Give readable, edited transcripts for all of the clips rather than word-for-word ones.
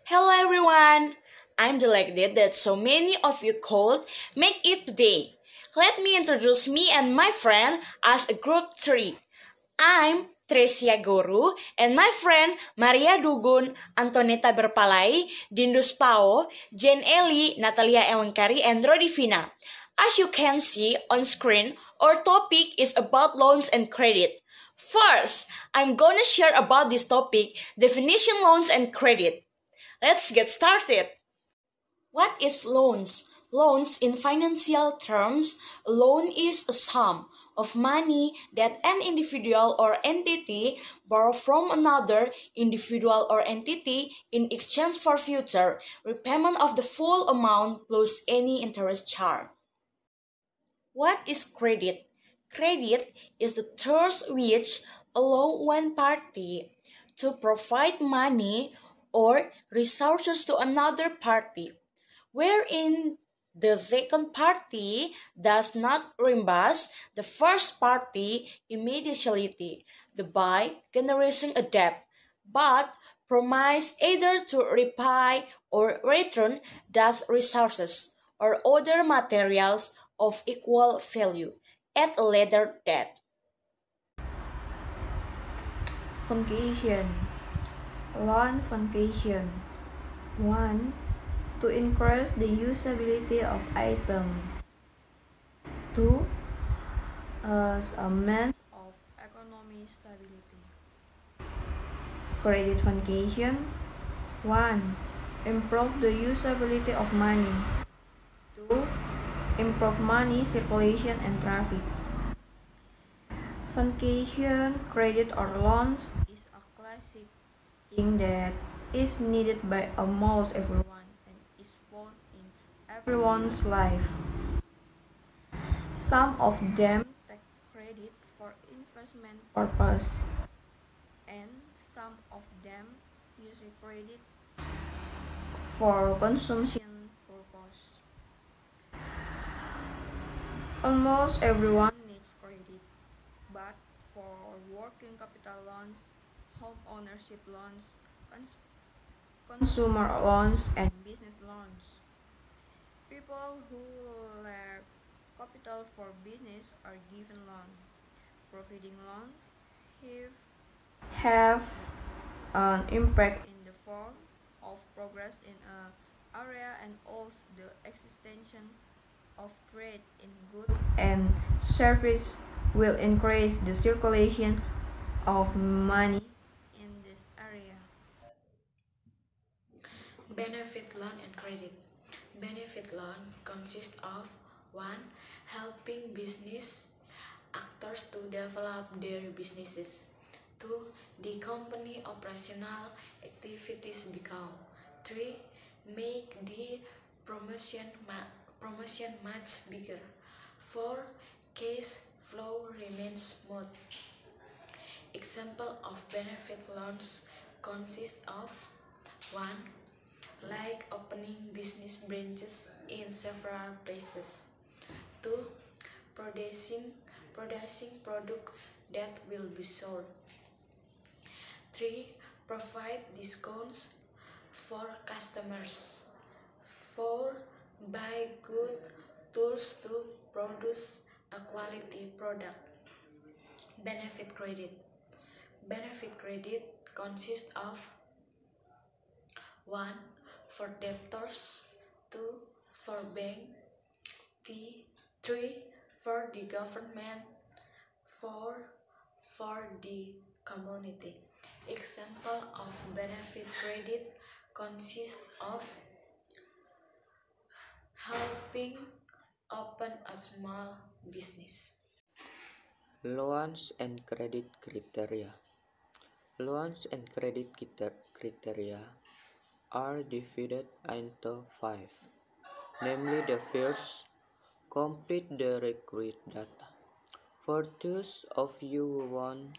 Hello everyone! I'm delighted that so many of you could make it today. Let me introduce me and my friend as a group 3. I'm Tresia Goru and my friend Maria Dugun, Antoneta Berpalai, Dindus Pao, Jen Eli, Natalia Ewangkari, and Rodivina. As you can see on screen, our topic is about loans and credit. First, I'm gonna share about this topic, definition loans and credit. Let's get started. What is loans? Loans in financial terms, a loan is a sum of money that an individual or entity borrow from another individual or entity in exchange for future repayment of the full amount plus any interest charge. What is credit? Credit is the terms which allow one party to provide money or resources to another party, wherein the second party does not reimburse the first party immediately by generating a debt, but promise either to repay or return those resources or other materials of equal value at a later date. Function. Loan function. 1. To increase the usability of item. 2. As a means of economic stability. Credit function. 1. Improve the usability of money. 2. Improve money circulation and traffic. Function, credit or loans is a classic thing that is needed by almost everyone and is found in everyone's life. Some of them take credit for investment purpose, and some of them use credit for consumption purpose. Almost everyone needs credit, but for working capital loans, home ownership loans, consumer loans, and business loans, people who lack capital for business are given loan. Providing loan have an impact in the form of progress in an area and also the extension of trade in goods and service will increase the circulation of money in this area. Benefit loan and credit. Benefit loan consists of 1. Helping business actors to develop their businesses. 2. The company operational activities become. 3. Make the promotion much bigger. 4. Cash flow remains smooth. Example of benefit loans consist of 1. Like opening business branches in several places. 2. Producing products that will be sold. 3. Provide discounts for customers. 4. Buy good tools to produce a quality product. Benefit credit. Benefit credit consists of 1. For debtors. 2. For bank. 3. For the government. 4. For the community. Example of benefit credit consists of helping open a small business. Loans and credit criteria. Loans and credit criteria are divided into 5. Namely, the first, complete the required data. For those of you who want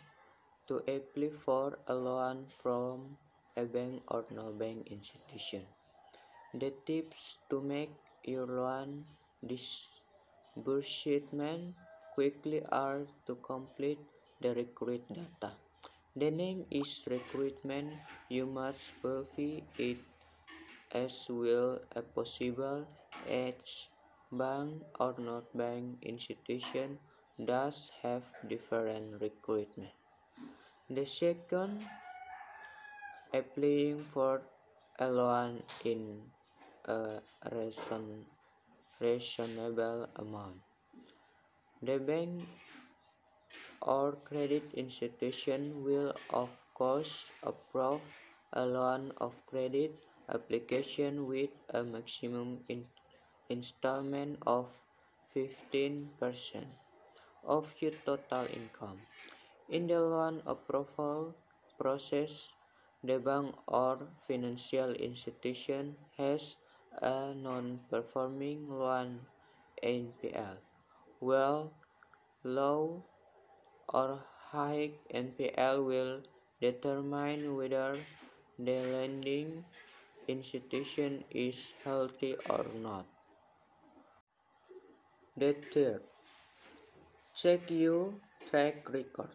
to apply for a loan from a bank or non-bank institution, the tips to make your loan disbursement quickly are to complete the required data. The name is requirement. You must fulfill it as will a possible each bank or not bank institution does have different requirements. The second, applying for a loan in a reasonable amount. The bank or credit institution will of course approve a loan of credit application with a maximum installment of 15% of your total income. In the loan approval process, the bank or financial institution has a non-performing loan (NPL), while low or high NPL will determine whether the lending institution is healthy or not. The third, check your track record.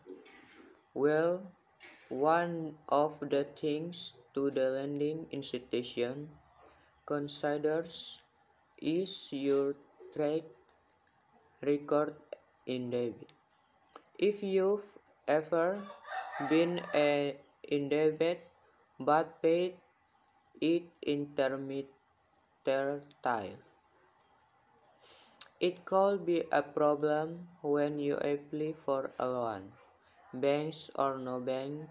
Well, one of the things to the lending institution considers is your track record in debit. If you've ever been in debt but paid it intermittent, it could be a problem when you apply for a loan. Banks or no bank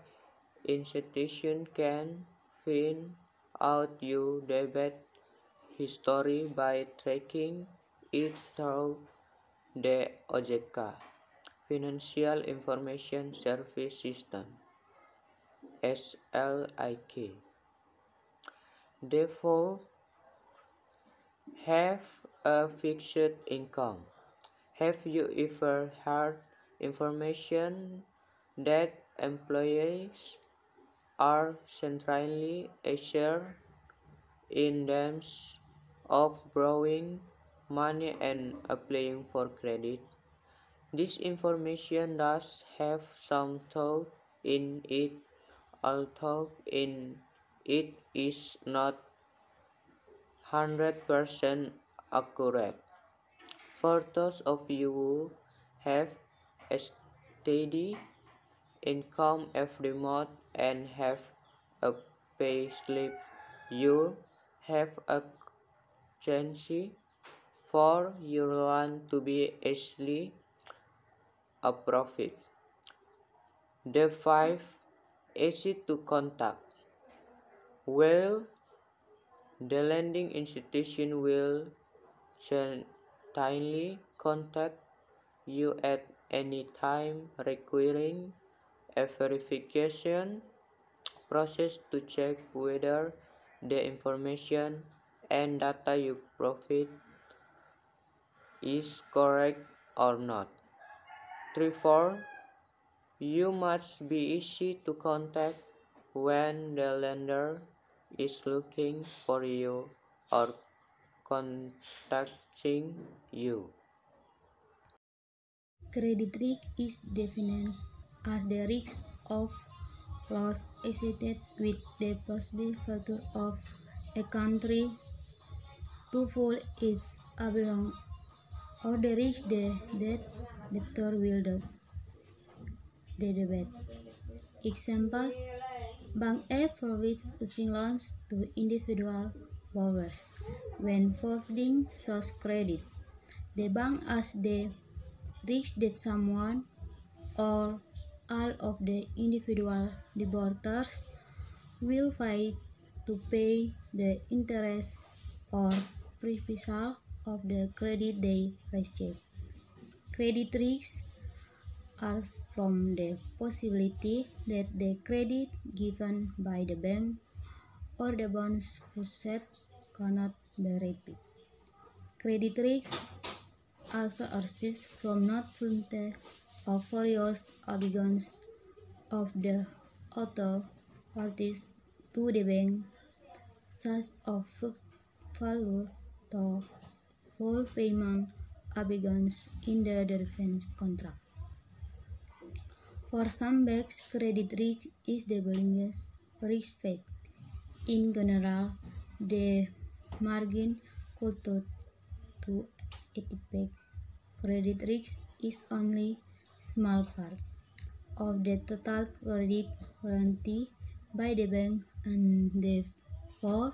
institution can find out your debit history by tracking it through the OJK Financial Information Service System (SLIK). Therefore, have a fixed income. Have you ever heard information that employees are centrally assured in terms of borrowing money and applying for credit? This information does have some truth in it, although it is not 100% accurate. For those of you who have a steady income every month and have a pay slip, you have a chance for your loan to be actually a profit. The 5, easy to contact. Well, the lending institution will certainly contact you at any time requiring a verification process to check whether the information and data you provide is correct or not. 3-4, you must be easy to contact when the lender is looking for you or contacting you. Credit risk is defined as the risk of loss associated with the possibility of a country to fall its obligations or the risk that debtor will the debt. Example, Bank A provides loans to individual borrowers. When providing such credit, the bank asks the risk that someone or all of the individual defaulters will fail to pay the interest or principal of the credit they receive. Credit risks are from the possibility that the credit given by the bank or the bonds purchased cannot be repaid. Credit risks also arise from not fulfillment of various obligations of the other parties to the bank, such as failure to full payment obligations in the defense contract. For some banks, credit risk is the biggest risk factor. In general, the margin could to anticipate credit risk is only small part of the total credit guarantee by the bank, and therefore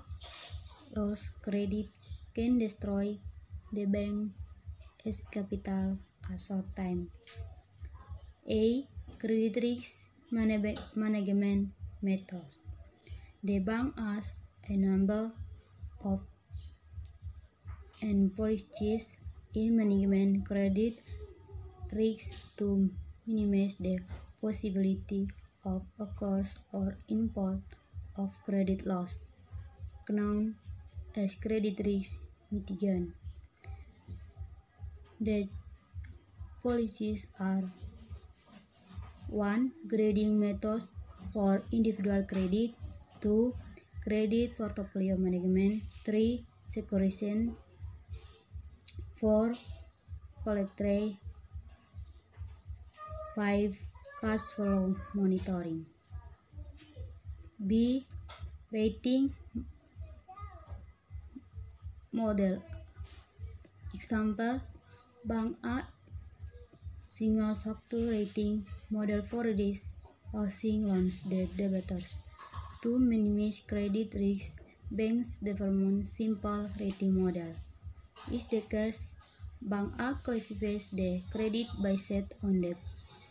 loss credit can destroy the bank's capital a short time. A. Credit risk management methods. The bank has a number of approaches in management credit risk to minimize the possibility of occurrence or import of credit loss, known as credit risk mitigation. The policies are: 1. Grading method for individual credit. 2. Credit portfolio management. 3. Securitization. 4. Collateral. 5. Cash flow monitoring. B. Rating model. Example: Bank A single factor rating model for these housing loans debtors. To minimize credit risk, banks develop simple rating model. In the case, Bank A classifies the credit based on the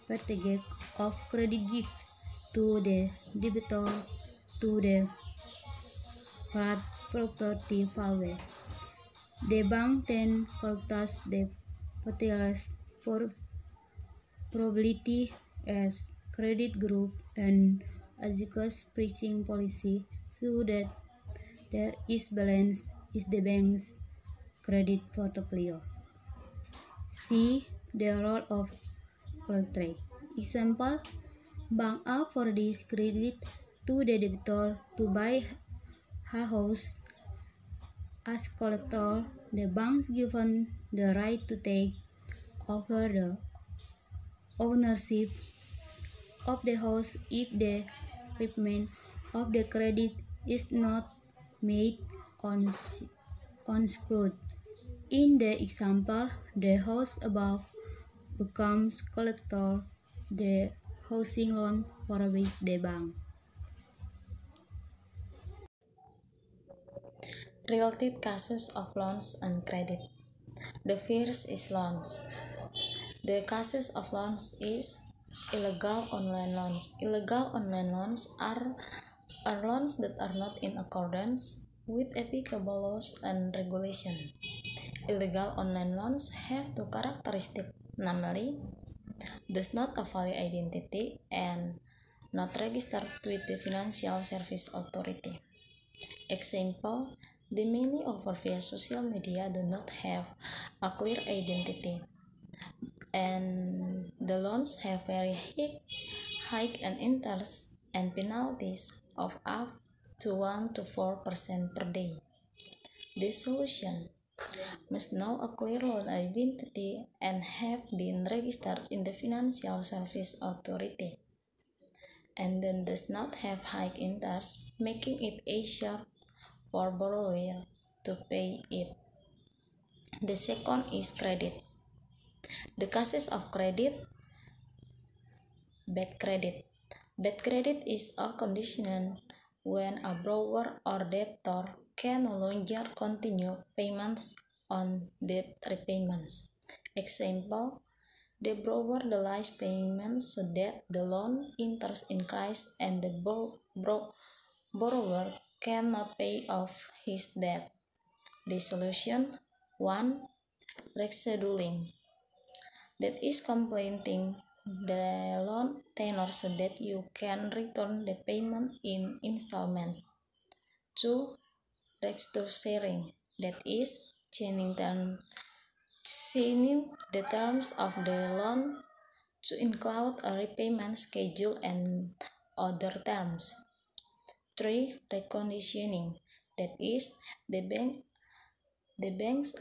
percentage of credit gift to the debtor to the flat property value. The bank then calculates the potential probability as credit group and adjusts pricing policy so that there is balance in the bank's credit portfolio. C. The role of collateral. Example: Bank A forwards credit to the debtor to buy a house. As collateral, the bank is given the right to take over the ownership of the house if the repayment of the credit is not made on schedule. In the example, the house above becomes collateral, the housing loan forwards the bank. Related cases of loans and credit. The first is loans. The cases of loans is illegal online loans. Illegal online loans are loans that are not in accordance with applicable laws and regulations. Illegal online loans have two characteristics, namely, does not have valid identity and not registered with the Financial Service Authority. Example, the many offered via social media do not have a clear identity, and the loans have very high and interest and penalties of up to 1 to 4% per day. The solution must know a clear loan identity and have been registered in the Financial Service Authority, and then does not have high interest, making it easier for borrower to pay it. The second is credit. The cases of credit. Bad credit. Bad credit is a condition when a borrower or debtor can no longer continue payments on debt repayments. Example, the borrower delays payments so that the loan interest increases and the borrower cannot pay off his debt. The solution: 1. Rescheduling. That is completing the loan tenor so that you can return the payment in installment. 2. Restructuring. That is changing the terms of the loan to include a repayment schedule and other terms. 3. Reconditioning. That is the bank's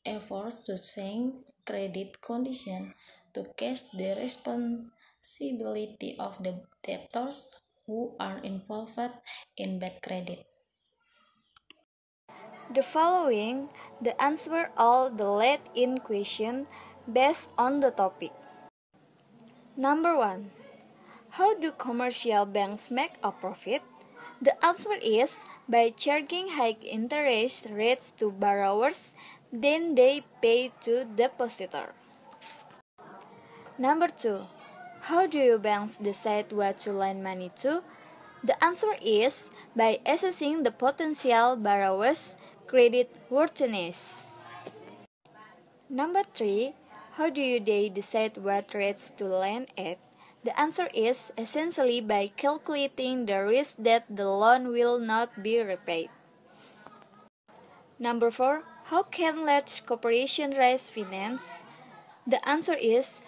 efforts to change credit condition to catch the responsibility of the debtors who are involved in bad credit. The following the answer all the let-in question based on the topic. Number 1. How do commercial banks make a profit? The answer is by charging high interest rates to borrowers, then they pay to depositor. Number 2. How do banks decide what to lend money to? The answer is by assessing the potential borrowers' credit worthiness. Number 3. How do they decide what rates to lend at? The answer is essentially by calculating the risk that the loan will not be repaid. Number 4. How can large corporations raise finance? The answer is,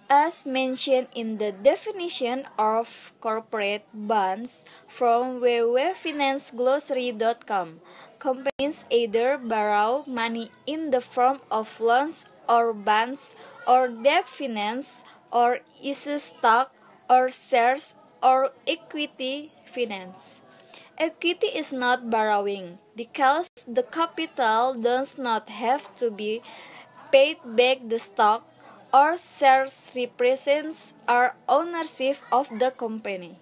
as mentioned in the definition of corporate bonds from www.financeglossary.com, companies either borrow money in the form of loans or bonds or debt finance or issue stock or shares or equity finance. Equity is not borrowing because the capital does not have to be paid back. The stock or shares represents our ownership of the company.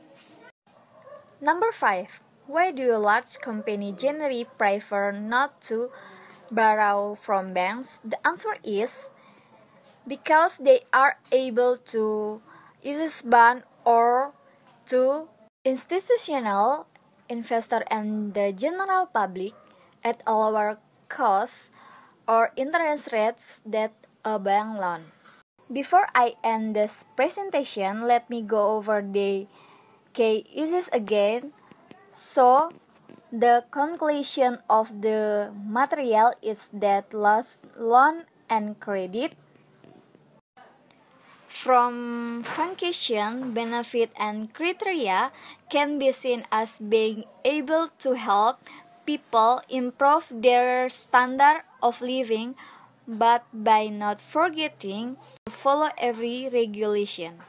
Number 5. Why do large companies generally prefer not to borrow from banks? The answer is because they are able to issue bonds or to institutional investor and the general public at a lower cost or interest rates than a bank loan. Before I end this presentation, let me go over the key issues again. So, the conclusion of the material is that loan and credit from function, benefit, and criteria can be seen as being able to help people improve their standard of living, but by not forgetting to follow every regulation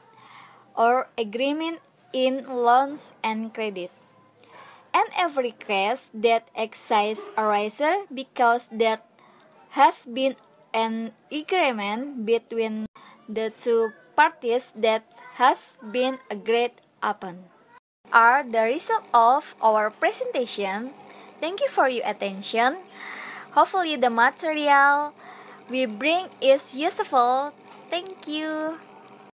or agreement in loans and credit. And every case that excise arises because there has been an agreement between the two parties that has been agreed upon. Are the result of our presentation. Thank you for your attention. Hopefully the material we bring is useful. Thank you.